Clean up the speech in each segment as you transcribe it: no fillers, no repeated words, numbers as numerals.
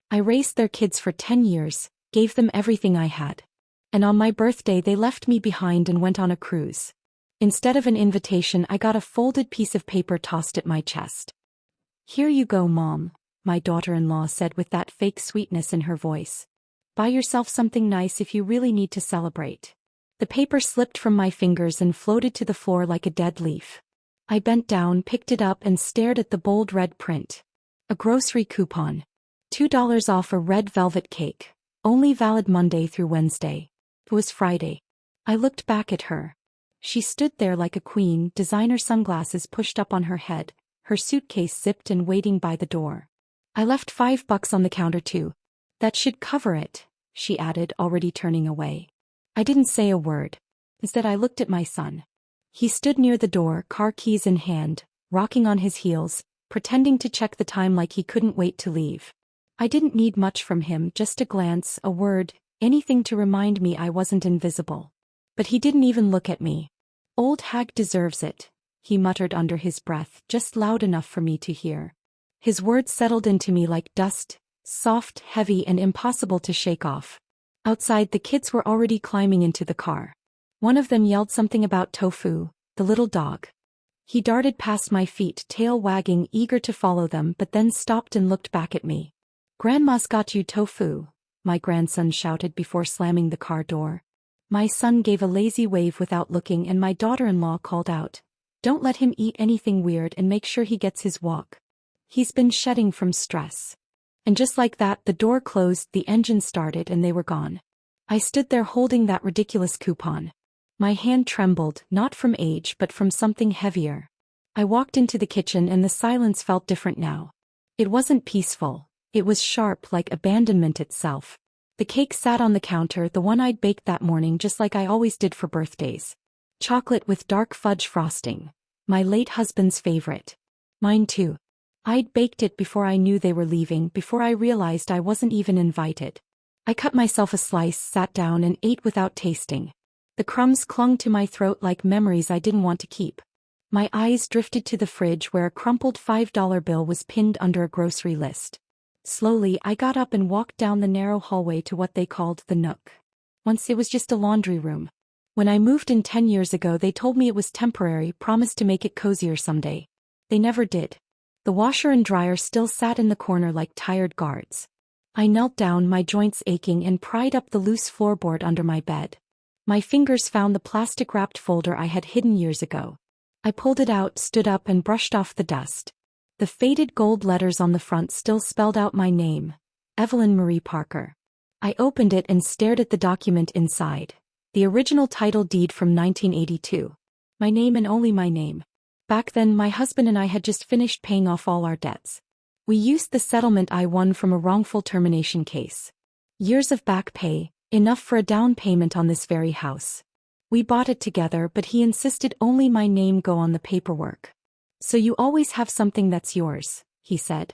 I raised their kids for 10 years, gave them everything I had. And on my birthday they left me behind and went on a cruise. Instead of an invitation, I got a folded piece of paper tossed at my chest. "Here you go, Mom," my daughter-in-law said with that fake sweetness in her voice. "Buy yourself something nice if you really need to celebrate." The paper slipped from my fingers and floated to the floor like a dead leaf. I bent down, picked it up and stared at the bold red print. A grocery coupon. $2 off a red velvet cake. Only valid Monday through Wednesday. It was Friday. I looked back at her. She stood there like a queen, designer sunglasses pushed up on her head, her suitcase zipped and waiting by the door. "I left $5 on the counter too. That should cover it," she added, already turning away. I didn't say a word. Instead I looked at my son. He stood near the door, car keys in hand, rocking on his heels, pretending to check the time like he couldn't wait to leave. I didn't need much from him, just a glance, a word, anything to remind me I wasn't invisible. But he didn't even look at me. "Old hag deserves it," he muttered under his breath, just loud enough for me to hear. His words settled into me like dust, soft, heavy and impossible to shake off. Outside, the kids were already climbing into the car. One of them yelled something about Tofu, the little dog. He darted past my feet, tail wagging, eager to follow them, but then stopped and looked back at me. "Grandma's got you Tofu," my grandson shouted before slamming the car door. My son gave a lazy wave without looking and my daughter-in-law called out, "Don't let him eat anything weird and make sure he gets his walk. He's been shedding from stress." And just like that, the door closed, the engine started and they were gone. I stood there holding that ridiculous coupon. My hand trembled, not from age but from something heavier. I walked into the kitchen and the silence felt different now. It wasn't peaceful. It was sharp, like abandonment itself. The cake sat on the counter, the one I'd baked that morning just like I always did for birthdays. Chocolate with dark fudge frosting. My late husband's favorite. Mine too. I'd baked it before I knew they were leaving, before I realized I wasn't even invited. I cut myself a slice, sat down and ate without tasting. The crumbs clung to my throat like memories I didn't want to keep. My eyes drifted to the fridge where a crumpled $5 bill was pinned under a grocery list. Slowly, I got up and walked down the narrow hallway to what they called the Nook. Once it was just a laundry room. When I moved in 10 years ago, they told me it was temporary, promised to make it cozier someday. They never did. The washer and dryer still sat in the corner like tired guards. I knelt down, my joints aching, and pried up the loose floorboard under my bed. My fingers found the plastic-wrapped folder I had hidden years ago. I pulled it out, stood up, and brushed off the dust. The faded gold letters on the front still spelled out my name, Evelyn Marie Parker. I opened it and stared at the document inside. The original title deed from 1982. My name and only my name. Back then, my husband and I had just finished paying off all our debts. We used the settlement I won from a wrongful termination case. Years of back pay, enough for a down payment on this very house. We bought it together, but he insisted only my name go on the paperwork. "So you always have something that's yours," he said.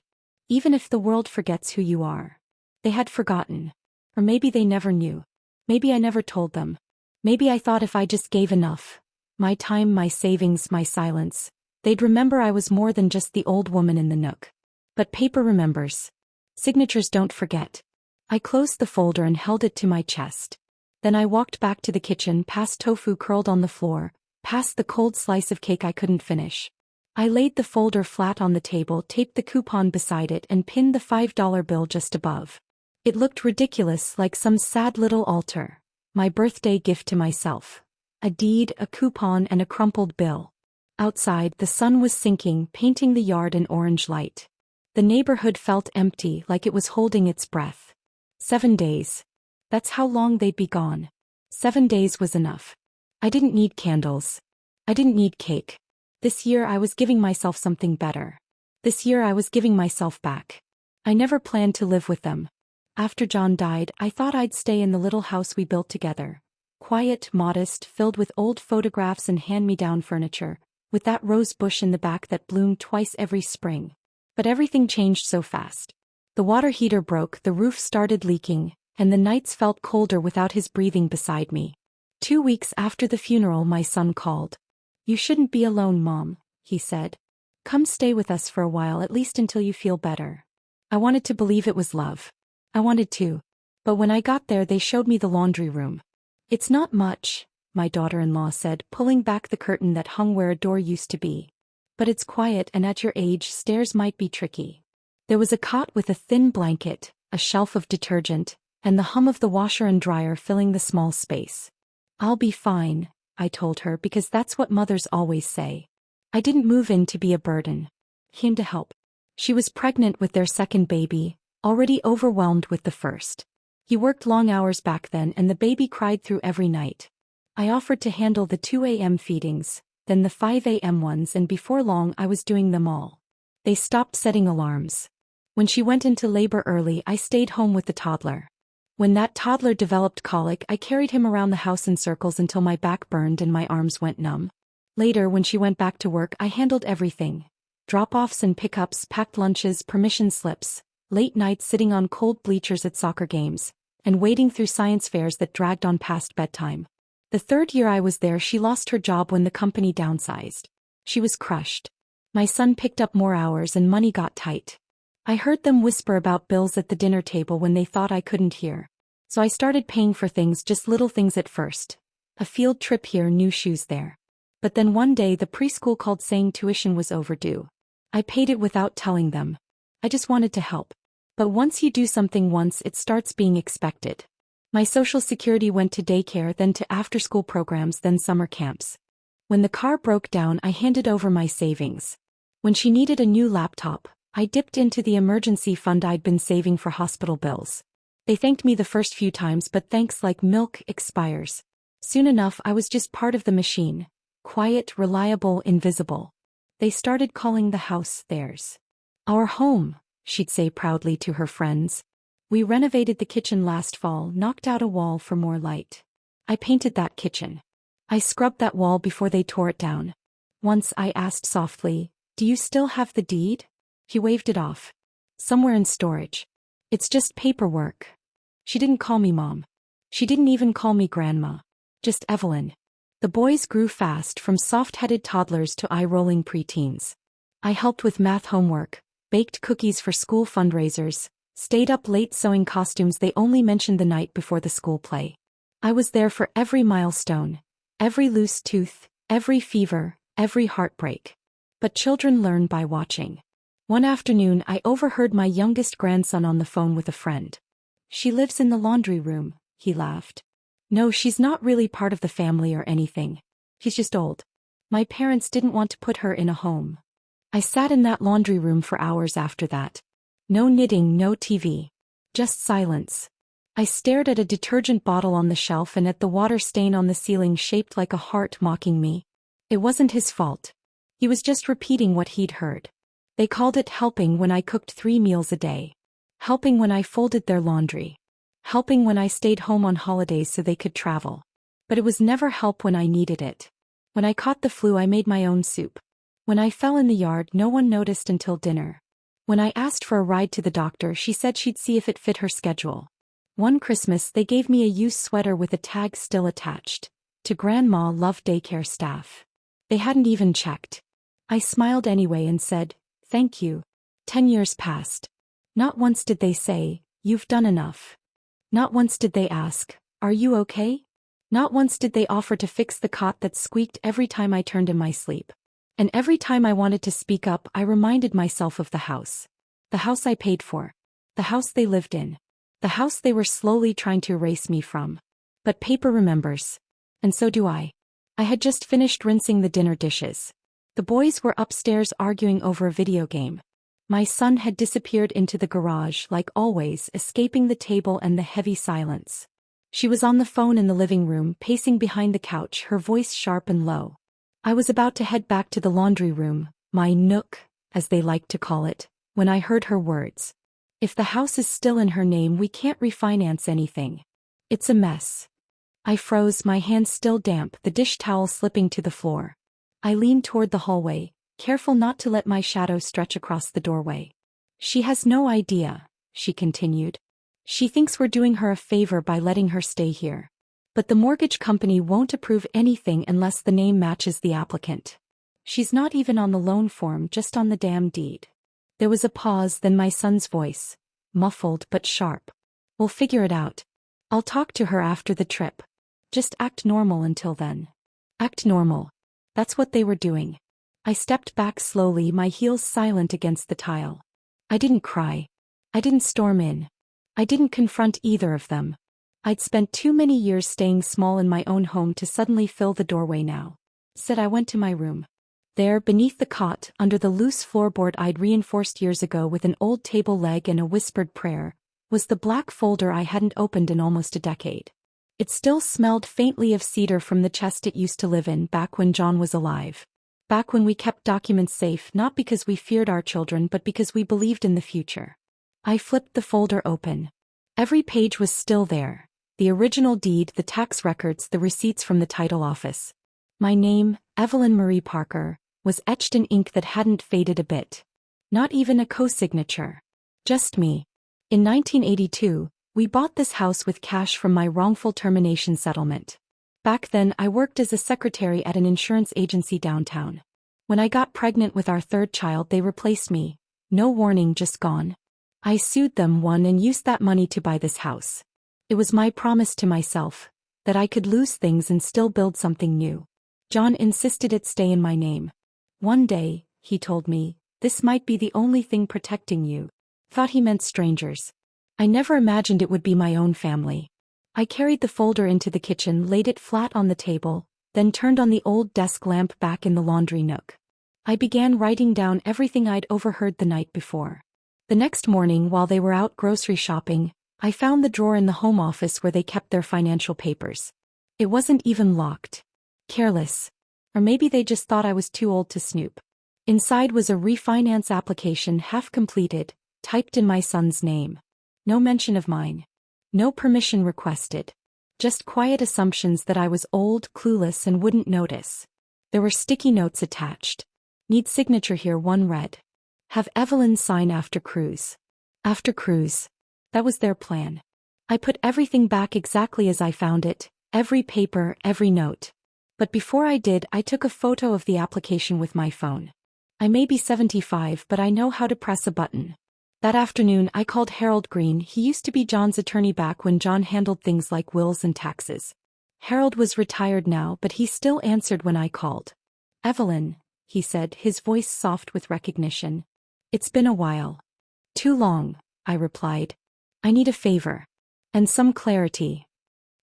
"Even if the world forgets who you are." They had forgotten. Or maybe they never knew. Maybe I never told them. Maybe I thought if I just gave enough. My time, my savings, my silence. They'd remember I was more than just the old woman in the Nook. But paper remembers. Signatures don't forget. I closed the folder and held it to my chest. Then I walked back to the kitchen, past Tofu curled on the floor, past the cold slice of cake I couldn't finish. I laid the folder flat on the table, taped the coupon beside it, and pinned the $5 bill just above. It looked ridiculous, like some sad little altar. My birthday gift to myself. A deed, a coupon, and a crumpled bill. Outside, the sun was sinking, painting the yard an orange light. The neighborhood felt empty, like it was holding its breath. 7 days. That's how long they'd be gone. 7 days was enough. I didn't need candles. I didn't need cake. This year I was giving myself something better. This year I was giving myself back. I never planned to live with them. After John died, I thought I'd stay in the little house we built together. Quiet, modest, filled with old photographs and hand-me-down furniture, with that rose bush in the back that bloomed twice every spring. But everything changed so fast. The water heater broke, the roof started leaking, and the nights felt colder without his breathing beside me. 2 weeks after the funeral, my son called. "You shouldn't be alone, Mom," he said. "Come stay with us for a while, at least until you feel better." I wanted to believe it was love. I wanted to. But when I got there they showed me the laundry room. It's not much, my daughter-in-law said, pulling back the curtain that hung where a door used to be. But it's quiet and at your age stairs might be tricky. There was a cot with a thin blanket, a shelf of detergent, and the hum of the washer and dryer filling the small space. I'll be fine, I told her, because that's what mothers always say. I didn't move in to be a burden. Came to help. She was pregnant with their second baby, already overwhelmed with the first. He worked long hours back then and the baby cried through every night. I offered to handle the 2 a.m. feedings, then the 5 a.m. ones, and before long I was doing them all. They stopped setting alarms. When she went into labor early I stayed home with the toddler. When that toddler developed colic I carried him around the house in circles until my back burned and my arms went numb. Later when she went back to work I handled everything. Drop-offs and pickups, packed lunches, permission slips, late nights sitting on cold bleachers at soccer games, and wading through science fairs that dragged on past bedtime. The third year I was there she lost her job when the company downsized. She was crushed. My son picked up more hours and money got tight. I heard them whisper about bills at the dinner table when they thought I couldn't hear. So I started paying for things, just little things at first. A field trip here, new shoes there. But then one day the preschool called saying tuition was overdue. I paid it without telling them. I just wanted to help. But once you do something once it starts being expected. My social security went to daycare, then to after-school programs, then summer camps. When the car broke down I handed over my savings. When she needed a new laptop, I dipped into the emergency fund I'd been saving for hospital bills. They thanked me the first few times, but thanks like milk expires. Soon enough I was just part of the machine. Quiet, reliable, invisible. They started calling the house theirs. Our home, she'd say proudly to her friends. We renovated the kitchen last fall, knocked out a wall for more light. I painted that kitchen. I scrubbed that wall before they tore it down. Once I asked softly, "Do you still have the deed?" He waved it off. "Somewhere in storage. It's just paperwork." She didn't call me Mom. She didn't even call me Grandma. Just Evelyn. The boys grew fast, from soft-headed toddlers to eye-rolling preteens. I helped with math homework, baked cookies for school fundraisers, stayed up late sewing costumes they only mentioned the night before the school play. I was there for every milestone, every loose tooth, every fever, every heartbreak. But children learn by watching. One afternoon I overheard my youngest grandson on the phone with a friend. "She lives in the laundry room," he laughed. "No, she's not really part of the family or anything. She's just old. My parents didn't want to put her in a home." I sat in that laundry room for hours after that. No knitting, no TV. Just silence. I stared at a detergent bottle on the shelf and at the water stain on the ceiling shaped like a heart mocking me. It wasn't his fault. He was just repeating what he'd heard. They called it helping when I cooked 3 meals a day. Helping when I folded their laundry. Helping when I stayed home on holidays so they could travel. But it was never help when I needed it. When I caught the flu I made my own soup. When I fell in the yard no one noticed until dinner. When I asked for a ride to the doctor she said she'd see if it fit her schedule. One Christmas they gave me a used sweater with a tag still attached. To Grandma, love daycare staff. They hadn't even checked. I smiled anyway and said, "Thank you." 10 years passed. Not once did they say, "You've done enough." Not once did they ask, "Are you okay?" Not once did they offer to fix the cot that squeaked every time I turned in my sleep. And every time I wanted to speak up I reminded myself of the house. The house I paid for. The house they lived in. The house they were slowly trying to erase me from. But paper remembers. And so do I. I had just finished rinsing the dinner dishes. The boys were upstairs arguing over a video game. My son had disappeared into the garage like always, escaping the table and the heavy silence. She was on the phone in the living room, pacing behind the couch, her voice sharp and low. I was about to head back to the laundry room, my nook, as they liked to call it, when I heard her words. "If the house is still in her name we can't refinance anything. It's a mess." I froze, my hands still damp, the dish towel slipping to the floor. I leaned toward the hallway, careful not to let my shadow stretch across the doorway. "She has no idea," she continued. "She thinks we're doing her a favor by letting her stay here. But the mortgage company won't approve anything unless the name matches the applicant. She's not even on the loan form, just on the damn deed." There was a pause, then my son's voice, muffled but sharp. We'll figure it out. I'll talk to her after the trip. Just act normal until then. Act normal. That's what they were doing. I stepped back slowly, my heels silent against the tile. I didn't cry. I didn't storm in. I didn't confront either of them. I'd spent too many years staying small in my own home to suddenly fill the doorway now. Said I went to my room. There, beneath the cot, under the loose floorboard I'd reinforced years ago with an old table leg and a whispered prayer, was the black folder I hadn't opened in almost a decade. It still smelled faintly of cedar from the chest it used to live in back when John was alive. Back when we kept documents safe not because we feared our children but because we believed in the future. I flipped the folder open. Every page was still there. The original deed, the tax records, the receipts from the title office. My name, Evelyn Marie Parker, was etched in ink that hadn't faded a bit. Not even a co-signature. Just me. In 1982, we bought this house with cash from my wrongful termination settlement. Back then I worked as a secretary at an insurance agency downtown. When I got pregnant with our third child they replaced me. No warning, just gone. I sued them, won, and used that money to buy this house. It was my promise to myself, that I could lose things and still build something new. John insisted it stay in my name. One day, he told me, this might be the only thing protecting you. Thought he meant strangers. I never imagined it would be my own family. I carried the folder into the kitchen, laid it flat on the table, then turned on the old desk lamp back in the laundry nook. I began writing down everything I'd overheard the night before. The next morning, while they were out grocery shopping, I found the drawer in the home office where they kept their financial papers. It wasn't even locked. Careless. Or maybe they just thought I was too old to snoop. Inside was a refinance application half completed, typed in my son's name. No mention of mine. No permission requested. Just quiet assumptions that I was old, clueless, and wouldn't notice. There were sticky notes attached. Need signature here, one read. Have Evelyn sign after cruise. After cruise. That was their plan. I put everything back exactly as I found it, every paper, every note. But before I did, I took a photo of the application with my phone. I may be 75, but I know how to press a button. That afternoon I called Harold Green. He used to be John's attorney back when John handled things like wills and taxes. Harold was retired now, but he still answered when I called. Evelyn, he said, his voice soft with recognition. It's been a while. Too long, I replied. I need a favor. And some clarity.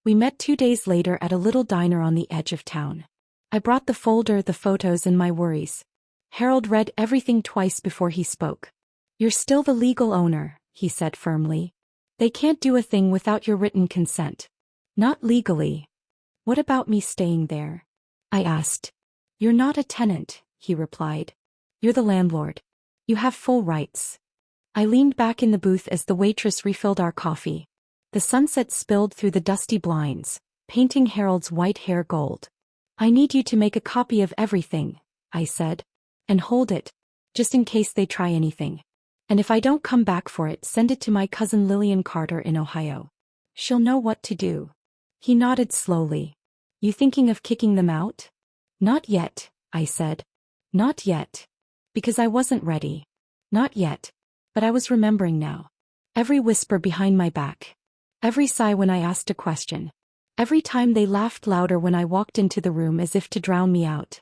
We met 2 days later at a little diner on the edge of town. I brought the folder, the photos, and my worries. Harold read everything twice before he spoke. You're still the legal owner, he said firmly. They can't do a thing without your written consent. Not legally. What about me staying there? I asked. You're not a tenant, he replied. You're the landlord. You have full rights. I leaned back in the booth as the waitress refilled our coffee. The sunset spilled through the dusty blinds, painting Harold's white hair gold. I need you to make a copy of everything, I said. And hold it, just in case they try anything. And if I don't come back for it, send it to my cousin Lillian Carter in Ohio. She'll know what to do. He nodded slowly. You thinking of kicking them out? Not yet, I said. Not yet. Because I wasn't ready. Not yet. But I was remembering now. Every whisper behind my back. Every sigh when I asked a question. Every time they laughed louder when I walked into the room as if to drown me out.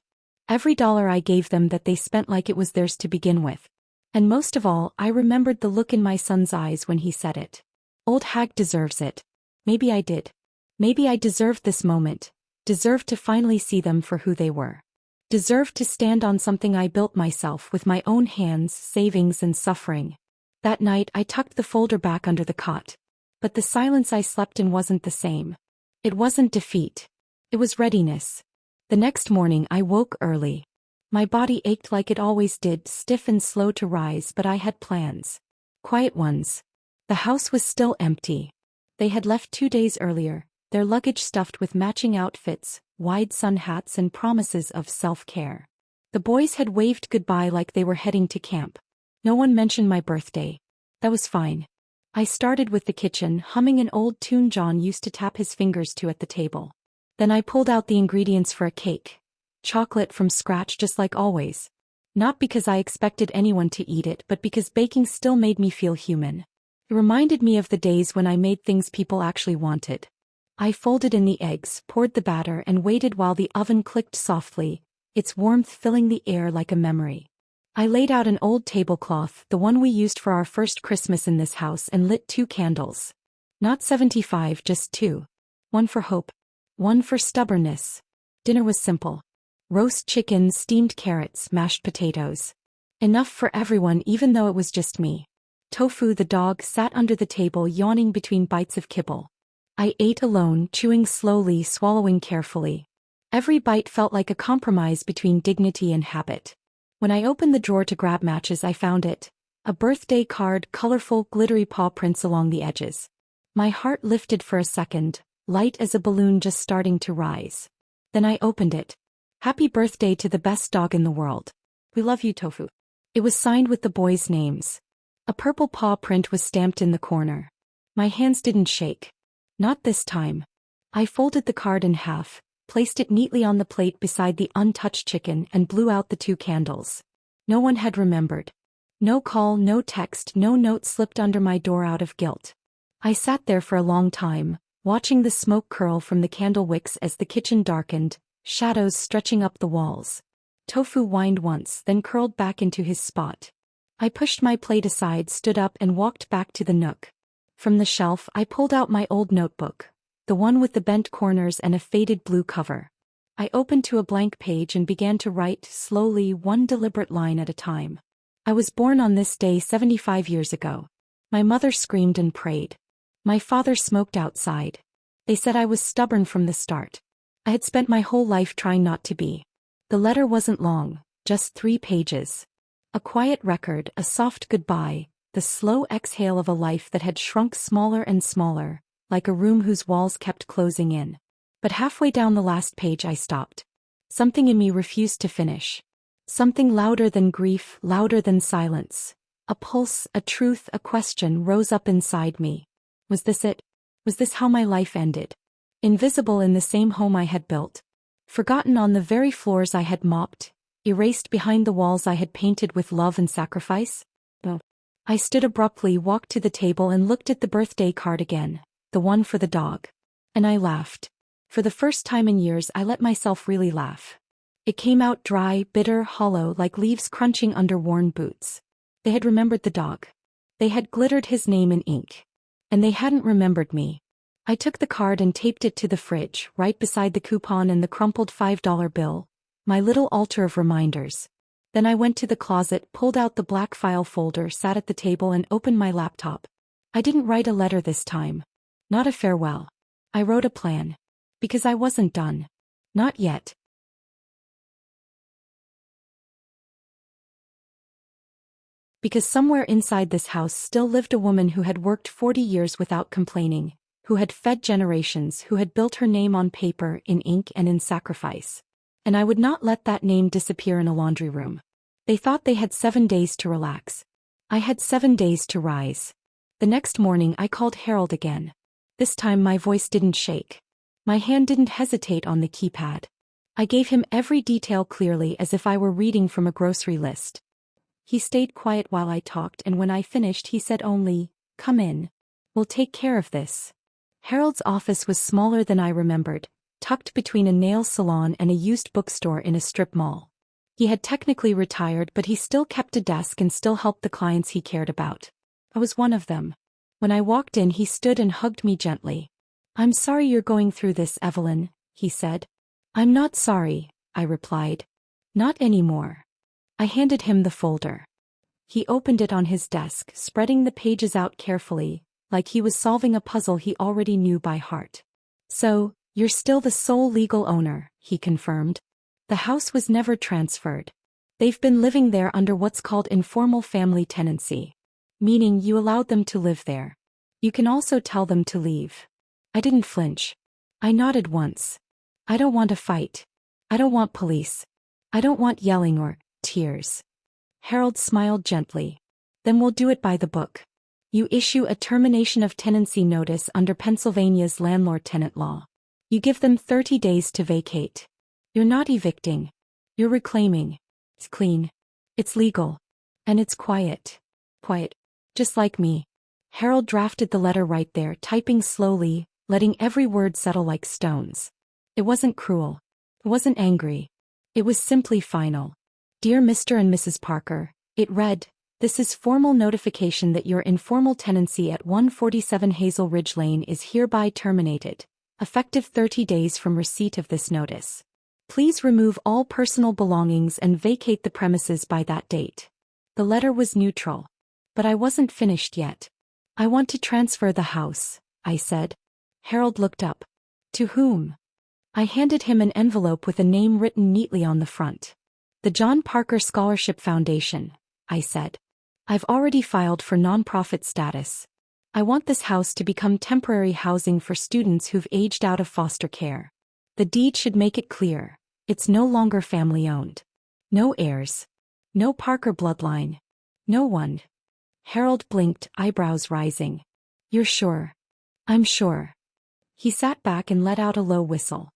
Every dollar I gave them that they spent like it was theirs to begin with. And most of all, I remembered the look in my son's eyes when he said it. Old hag deserves it. Maybe I did. Maybe I deserved this moment. Deserved to finally see them for who they were. Deserved to stand on something I built myself with my own hands, savings and suffering. That night I tucked the folder back under the cot. But the silence I slept in wasn't the same. It wasn't defeat. It was readiness. The next morning I woke early. My body ached like it always did, stiff and slow to rise, but I had plans. Quiet ones. The house was still empty. They had left 2 days earlier, their luggage stuffed with matching outfits, wide sun hats and promises of self-care. The boys had waved goodbye like they were heading to camp. No one mentioned my birthday. That was fine. I started with the kitchen, humming an old tune John used to tap his fingers to at the table. Then I pulled out the ingredients for a cake. Chocolate from scratch just like always. Not because I expected anyone to eat it, but because baking still made me feel human. It reminded me of the days when I made things people actually wanted. I folded in the eggs, poured the batter, and waited while the oven clicked softly, its warmth filling the air like a memory. I laid out an old tablecloth, the one we used for our first Christmas in this house, and lit 2 candles. Not 75, just 2. One for hope. One for stubbornness. Dinner was simple. Roast chicken, steamed carrots, mashed potatoes. Enough for everyone even though it was just me. Tofu the dog sat under the table yawning between bites of kibble. I ate alone, chewing slowly, swallowing carefully. Every bite felt like a compromise between dignity and habit. When I opened the drawer to grab matches, I found it. A birthday card, colorful, glittery paw prints along the edges. My heart lifted for a second, light as a balloon just starting to rise. Then I opened it. Happy birthday to the best dog in the world. We love you, Tofu. It was signed with the boys' names. A purple paw print was stamped in the corner. My hands didn't shake. Not this time. I folded the card in half, placed it neatly on the plate beside the untouched chicken, and blew out the 2 candles. No one had remembered. No call, no text, no note slipped under my door out of guilt. I sat there for a long time, watching the smoke curl from the candle wicks as the kitchen darkened, shadows stretching up the walls. Tofu whined once, then curled back into his spot. I pushed my plate aside, stood up, and walked back to the nook. From the shelf, I pulled out my old notebook, the one with the bent corners and a faded blue cover. I opened to a blank page and began to write, slowly, one deliberate line at a time. I was born on this day 75 years ago. My mother screamed and prayed. My father smoked outside. They said I was stubborn from the start. I had spent my whole life trying not to be. The letter wasn't long, just 3 pages. A quiet record, a soft goodbye, the slow exhale of a life that had shrunk smaller and smaller, like a room whose walls kept closing in. But halfway down the last page I stopped. Something in me refused to finish. Something louder than grief, louder than silence. A pulse, a truth, a question rose up inside me. Was this it? Was this how my life ended? Invisible in the same home I had built. Forgotten on the very floors I had mopped. Erased behind the walls I had painted with love and sacrifice? No. I stood abruptly, walked to the table, and looked at the birthday card again, the one for the dog. And I laughed. For the first time in years, I let myself really laugh. It came out dry, bitter, hollow, like leaves crunching under worn boots. They had remembered the dog. They had glittered his name in ink. And they hadn't remembered me. I took the card and taped it to the fridge, right beside the coupon and the crumpled $5 bill, my little altar of reminders. Then I went to the closet, pulled out the black file folder, sat at the table, and opened my laptop. I didn't write a letter this time. Not a farewell. I wrote a plan. Because I wasn't done. Not yet. Because somewhere inside this house still lived a woman who had worked 40 years without complaining, who had fed generations, who had built her name on paper, in ink, and in sacrifice. And I would not let that name disappear in a laundry room. They thought they had 7 days to relax. I had 7 days to rise. The next morning I called Harold again. This time my voice didn't shake. My hand didn't hesitate on the keypad. I gave him every detail clearly, as if I were reading from a grocery list. He stayed quiet while I talked, and when I finished he said only, "Come in. We'll take care of this." Harold's office was smaller than I remembered, tucked between a nail salon and a used bookstore in a strip mall. He had technically retired, but he still kept a desk and still helped the clients he cared about. I was one of them. When I walked in, he stood and hugged me gently. "I'm sorry you're going through this, Evelyn," he said. "I'm not sorry," I replied. "Not anymore." I handed him the folder. He opened it on his desk, spreading the pages out carefully, like he was solving a puzzle he already knew by heart. "So, you're still the sole legal owner," he confirmed. "The house was never transferred. They've been living there under what's called informal family tenancy. Meaning you allowed them to live there. You can also tell them to leave." I didn't flinch. I nodded once. "I don't want a fight. I don't want police. I don't want yelling or tears." Harold smiled gently. "Then we'll do it by the book. You issue a termination of tenancy notice under Pennsylvania's landlord-tenant law. You give them 30 days to vacate. You're not evicting. You're reclaiming. It's clean. It's legal. And it's quiet. Quiet. Just like me." Harold drafted the letter right there, typing slowly, letting every word settle like stones. It wasn't cruel. It wasn't angry. It was simply final. Dear Mr. and Mrs. Parker, it read, "This is formal notification that your informal tenancy at 147 Hazel Ridge Lane is hereby terminated, effective 30 days from receipt of this notice. Please remove all personal belongings and vacate the premises by that date." The letter was neutral. But I wasn't finished yet. "I want to transfer the house," I said. Harold looked up. "To whom?" I handed him an envelope with a name written neatly on the front. "The John Parker Scholarship Foundation," I said. "I've already filed for nonprofit status. I want this house to become temporary housing for students who've aged out of foster care. The deed should make it clear. It's no longer family-owned. No heirs. No Parker bloodline. No one." Harold blinked, eyebrows rising. "You're sure?" "I'm sure." He sat back and let out a low whistle.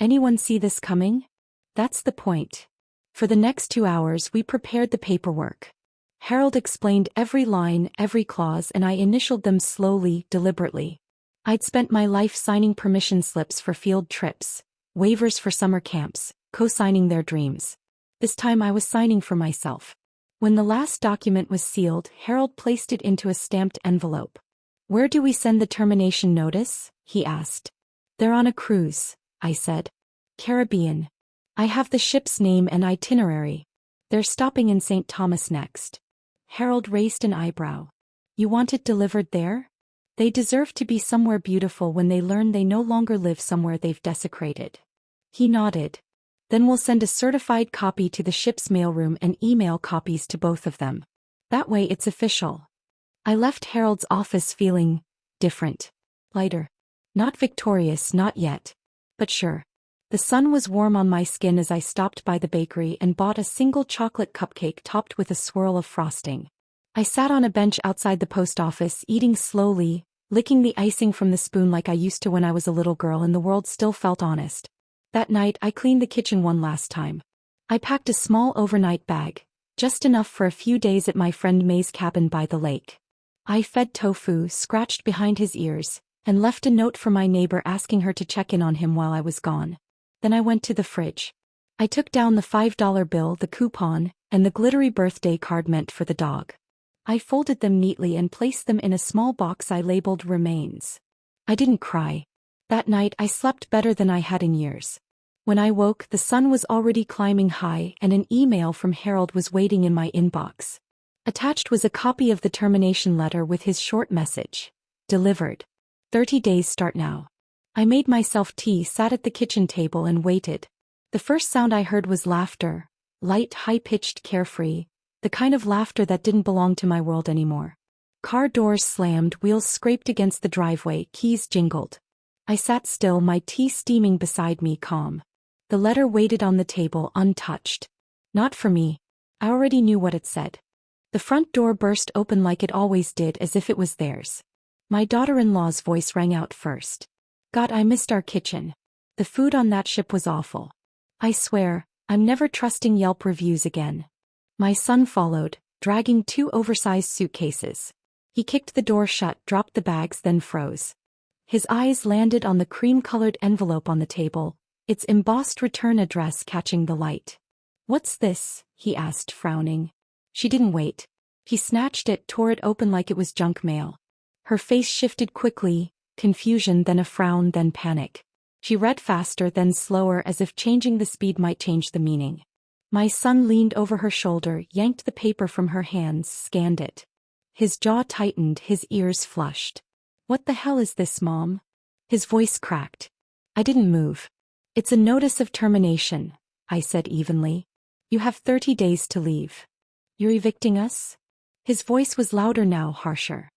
"Anyone see this coming?" "That's the point." For the next 2 hours we prepared the paperwork. Harold explained every line, every clause, and I initialed them slowly, deliberately. I'd spent my life signing permission slips for field trips, waivers for summer camps, co-signing their dreams. This time I was signing for myself. When the last document was sealed, Harold placed it into a stamped envelope. "Where do we send the termination notice?" he asked. "They're on a cruise," I said. "Caribbean. I have the ship's name and itinerary. They're stopping in St. Thomas next." Harold raised an eyebrow. "You want it delivered there? They deserve to be somewhere beautiful when they learn they no longer live somewhere they've desecrated." He nodded. "Then we'll send a certified copy to the ship's mailroom and email copies to both of them. That way it's official." I left Harold's office feeling different. Lighter. Not victorious, not yet. But sure. The sun was warm on my skin as I stopped by the bakery and bought a single chocolate cupcake topped with a swirl of frosting. I sat on a bench outside the post office, eating slowly, licking the icing from the spoon like I used to when I was a little girl and the world still felt honest. That night I cleaned the kitchen one last time. I packed a small overnight bag, just enough for a few days at my friend May's cabin by the lake. I fed Tofu, scratched behind his ears, and left a note for my neighbor asking her to check in on him while I was gone. Then I went to the fridge. I took down the $5 bill, the coupon, and the glittery birthday card meant for the dog. I folded them neatly and placed them in a small box I labeled Remains. I didn't cry. That night I slept better than I had in years. When I woke, the sun was already climbing high and an email from Harold was waiting in my inbox. Attached was a copy of the termination letter with his short message. Delivered. 30 days start now. I made myself tea, sat at the kitchen table and waited. The first sound I heard was laughter. Light, high-pitched, carefree. The kind of laughter that didn't belong to my world anymore. Car doors slammed, wheels scraped against the driveway, keys jingled. I sat still, my tea steaming beside me, calm. The letter waited on the table, untouched. Not for me. I already knew what it said. The front door burst open like it always did, as if it was theirs. My daughter-in-law's voice rang out first. "God, I missed our kitchen. The food on that ship was awful. I swear, I'm never trusting Yelp reviews again." My son followed, dragging 2 oversized suitcases. He kicked the door shut, dropped the bags, then froze. His eyes landed on the cream-colored envelope on the table, its embossed return address catching the light. "What's this?" he asked, frowning. She didn't wait. He snatched it, tore it open like it was junk mail. Her face shifted quickly, confusion, then a frown, then panic. She read faster, then slower, as if changing the speed might change the meaning. My son leaned over her shoulder, yanked the paper from her hands, scanned it. His jaw tightened, his ears flushed. "What the hell is this, Mom?" His voice cracked. I didn't move. "It's a notice of termination," I said evenly. "You have 30 days to leave." "You're evicting us?" His voice was louder now, harsher.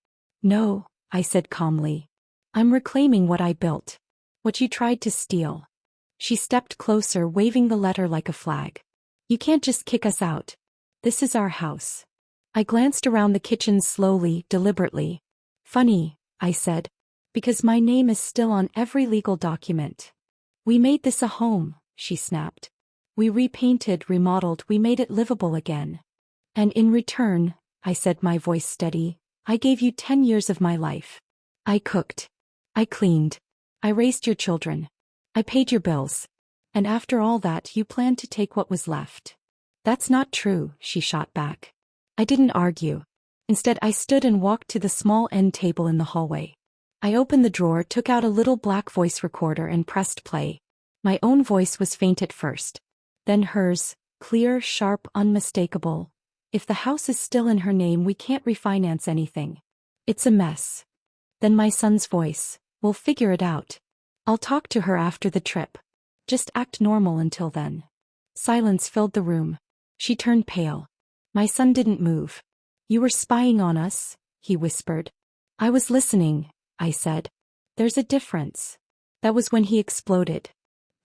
"No," I said calmly. "I'm reclaiming what I built. What you tried to steal." She stepped closer, waving the letter like a flag. "You can't just kick us out. This is our house." I glanced around the kitchen slowly, deliberately. "Funny," I said, "because my name is still on every legal document." "We made this a home," she snapped. "We repainted, remodeled, we made it livable again. And in return," I said, my voice steady, I gave you 10 years of my life. I cooked. I cleaned. I raised your children. I paid your bills. And after all that, you planned to take what was left. That's not true, she shot back. I didn't argue. Instead, I stood and walked to the small end table in the hallway. I opened the drawer, took out a little black voice recorder and pressed play. My own voice was faint at first. Then hers, clear, sharp, unmistakable. If the house is still in her name, we can't refinance anything. It's a mess. Then my son's voice, we'll figure it out. I'll talk to her after the trip. Just act normal until then. Silence filled the room. She turned pale. My son didn't move. You were spying on us, he whispered. I was listening, I said. There's a difference. That was when he exploded.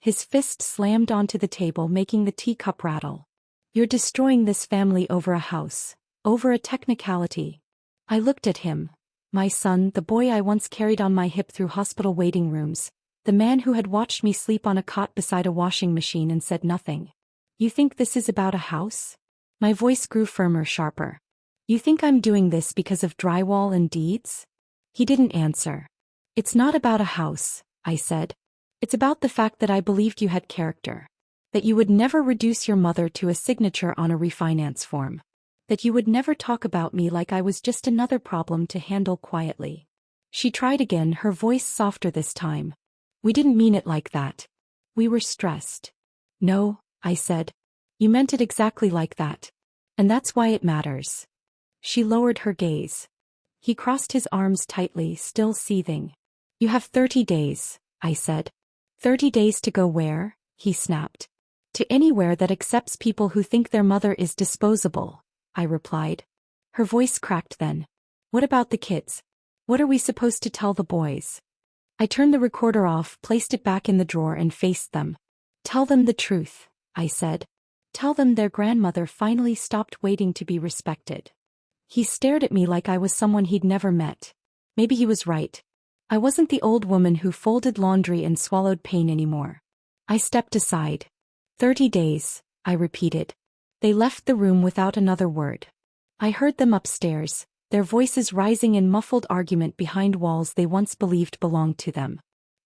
His fist slammed onto the table, making the teacup rattle. You're destroying this family over a house, over a technicality. I looked at him. My son, the boy I once carried on my hip through hospital waiting rooms, the man who had watched me sleep on a cot beside a washing machine and said nothing. You think this is about a house? My voice grew firmer, sharper. You think I'm doing this because of drywall and deeds? He didn't answer. It's not about a house, I said. It's about the fact that I believed you had character. That you would never reduce your mother to a signature on a refinance form. That you would never talk about me like I was just another problem to handle quietly. She tried again, her voice softer this time. We didn't mean it like that. We were stressed. No, I said. You meant it exactly like that. And that's why it matters. She lowered her gaze. He crossed his arms tightly, still seething. You have 30 days, I said. 30 days to go where? He snapped. To anywhere that accepts people who think their mother is disposable, I replied. Her voice cracked then. What about the kids? What are we supposed to tell the boys? I turned the recorder off, placed it back in the drawer and faced them. Tell them the truth, I said. Tell them their grandmother finally stopped waiting to be respected. He stared at me like I was someone he'd never met. Maybe he was right. I wasn't the old woman who folded laundry and swallowed pain anymore. I stepped aside. 30 days, I repeated. They left the room without another word. I heard them upstairs, their voices rising in muffled argument behind walls they once believed belonged to them.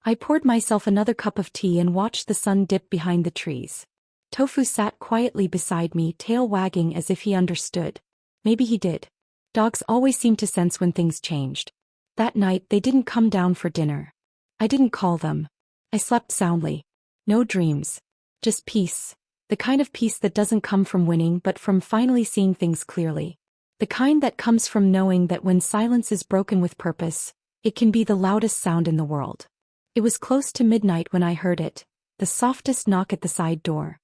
I poured myself another cup of tea and watched the sun dip behind the trees. Tofu sat quietly beside me, tail wagging as if he understood. Maybe he did. Dogs always seemed to sense when things changed. That night they didn't come down for dinner. I didn't call them. I slept soundly. No dreams. Just peace. The kind of peace that doesn't come from winning but from finally seeing things clearly. The kind that comes from knowing that when silence is broken with purpose, it can be the loudest sound in the world. It was close to midnight when I heard it, the softest knock at the side door.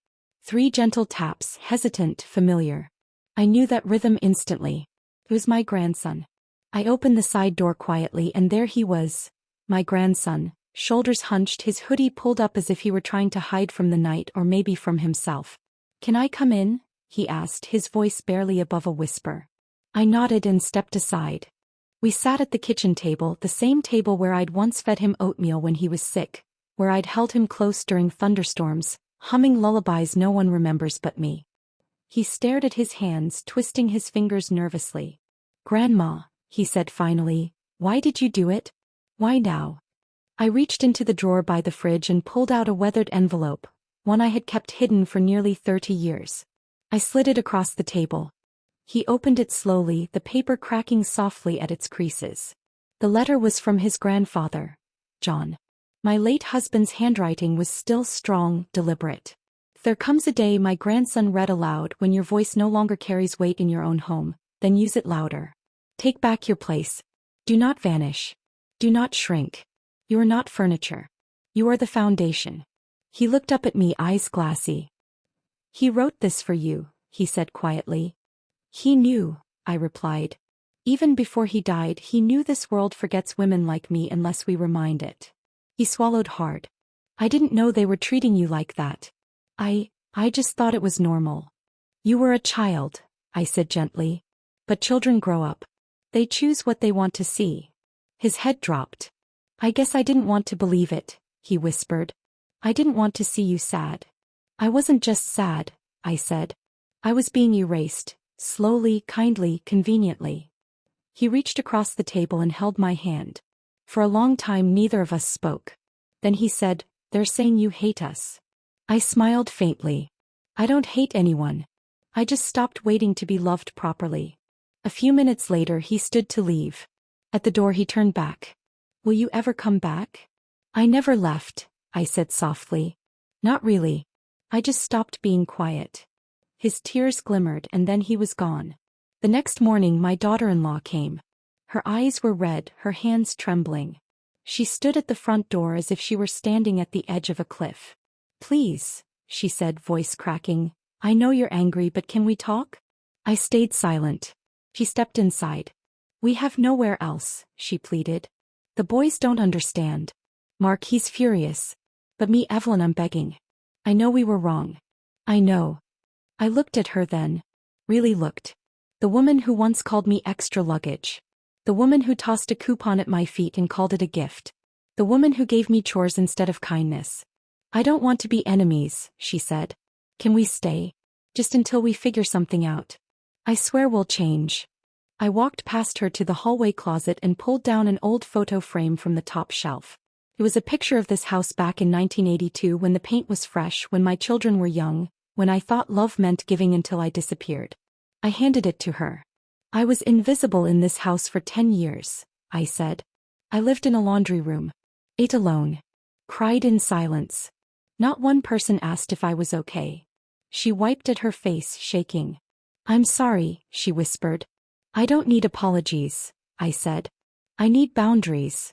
3 gentle taps, hesitant, familiar. I knew that rhythm instantly. It was my grandson. I opened the side door quietly and there he was, my grandson, shoulders hunched, his hoodie pulled up as if he were trying to hide from the night or maybe from himself. Can I come in? He asked, his voice barely above a whisper. I nodded and stepped aside. We sat at the kitchen table, the same table where I'd once fed him oatmeal when he was sick, where I'd held him close during thunderstorms, humming lullabies no one remembers but me. He stared at his hands, twisting his fingers nervously. Grandma, he said finally, why did you do it? Why now? I reached into the drawer by the fridge and pulled out a weathered envelope, one I had kept hidden for nearly 30 years. I slid it across the table. He opened it slowly, the paper cracking softly at its creases. The letter was from his grandfather, John. My late husband's handwriting was still strong, deliberate. There comes a day, my grandson read aloud, when your voice no longer carries weight in your own home, then use it louder. Take back your place. Do not vanish. Do not shrink. You are not furniture. You are the foundation. He looked up at me, eyes glassy. He wrote this for you, he said quietly. He knew, I replied. Even before he died, he knew this world forgets women like me unless we remind it. He swallowed hard. I didn't know they were treating you like that. I just thought it was normal. You were a child, I said gently. But children grow up. They choose what they want to see. His head dropped. I guess I didn't want to believe it, he whispered. I didn't want to see you sad. I wasn't just sad, I said. I was being erased, slowly, kindly, conveniently. He reached across the table and held my hand. For a long time neither of us spoke. Then he said, "They're saying you hate us." I smiled faintly. "I don't hate anyone. I just stopped waiting to be loved properly." A few minutes later he stood to leave. At the door he turned back. "Will you ever come back?" "I never left," I said softly. "Not really. I just stopped being quiet." His tears glimmered and then he was gone. The next morning my daughter-in-law came. Her eyes were red, her hands trembling. She stood at the front door as if she were standing at the edge of a cliff. "Please," she said, voice cracking, "I know you're angry, but can we talk?" I stayed silent. She stepped inside. "We have nowhere else," she pleaded. "The boys don't understand. Mark, he's furious. But me, Evelyn, I'm begging. I know we were wrong. I know." I looked at her then. Really looked. The woman who once called me extra luggage. The woman who tossed a coupon at my feet and called it a gift. The woman who gave me chores instead of kindness. "I don't want to be enemies," she said. "Can we stay? Just until we figure something out. I swear we'll change." I walked past her to the hallway closet and pulled down an old photo frame from the top shelf. It was a picture of this house back in 1982 when the paint was fresh, when my children were young, when I thought love meant giving until I disappeared. I handed it to her. "I was invisible in this house for 10 years, I said. I lived in a laundry room. Ate alone. Cried in silence. Not one person asked if I was okay." She wiped at her face, shaking. "I'm sorry," she whispered. "I don't need apologies," I said. "I need boundaries."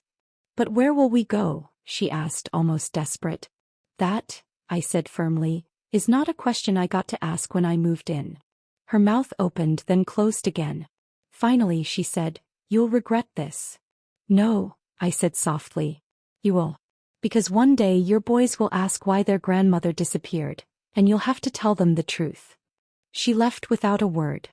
"But where will we go?" she asked, almost desperate. "That," I said firmly, "is not a question I got to ask when I moved in." Her mouth opened, then closed again. Finally she said, "You'll regret this." "No," I said softly. "You will. Because one day your boys will ask why their grandmother disappeared, and you'll have to tell them the truth." She left without a word.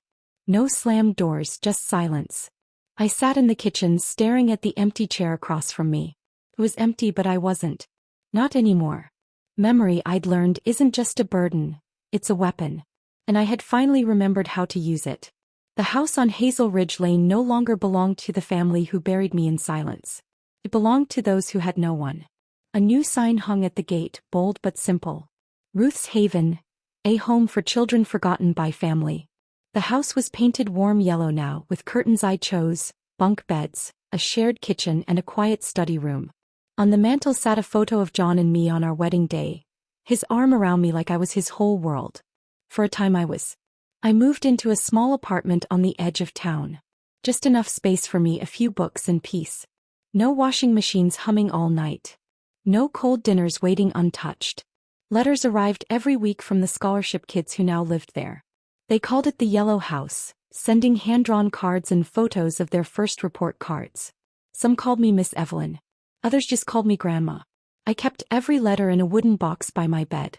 No slammed doors, just silence. I sat in the kitchen staring at the empty chair across from me. It was empty, but I wasn't. Not anymore. Memory, I'd learned, isn't just a burden, it's a weapon. And I had finally remembered how to use it. The house on Hazel Ridge Lane no longer belonged to the family who buried me in silence. It belonged to those who had no one. A new sign hung at the gate, bold but simple. Ruth's Haven, a home for children forgotten by family. The house was painted warm yellow now, with curtains I chose, bunk beds, a shared kitchen and a quiet study room. On the mantel sat a photo of John and me on our wedding day, his arm around me like I was his whole world. For a time I was. I moved into a small apartment on the edge of town. Just enough space for me, a few books and peace. No washing machines humming all night. No cold dinners waiting untouched. Letters arrived every week from the scholarship kids who now lived there. They called it the Yellow House, sending hand-drawn cards and photos of their first report cards. Some called me Miss Evelyn. Others just called me Grandma. I kept every letter in a wooden box by my bed.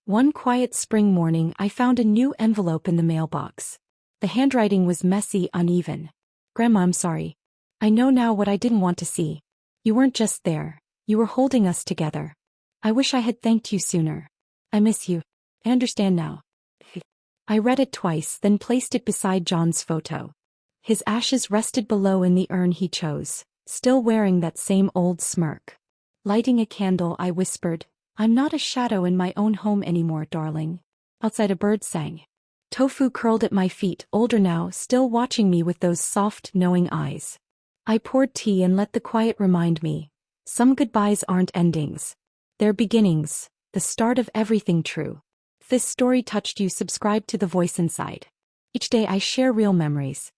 One quiet spring morning I found a new envelope in the mailbox. The handwriting was messy, uneven. "Grandma, I'm sorry. I know now what I didn't want to see. You weren't just there. You were holding us together. I wish I had thanked you sooner. I miss you. I understand now." I read it twice, then placed it beside John's photo. His ashes rested below in the urn he chose, still wearing that same old smirk. Lighting a candle, I whispered, "I'm not a shadow in my own home anymore, darling." Outside a bird sang. Tofu curled at my feet, older now, still watching me with those soft, knowing eyes. I poured tea and let the quiet remind me. Some goodbyes aren't endings. They're beginnings, the start of everything true. If this story touched you, subscribe to The Voice Inside. Each day I share real memories,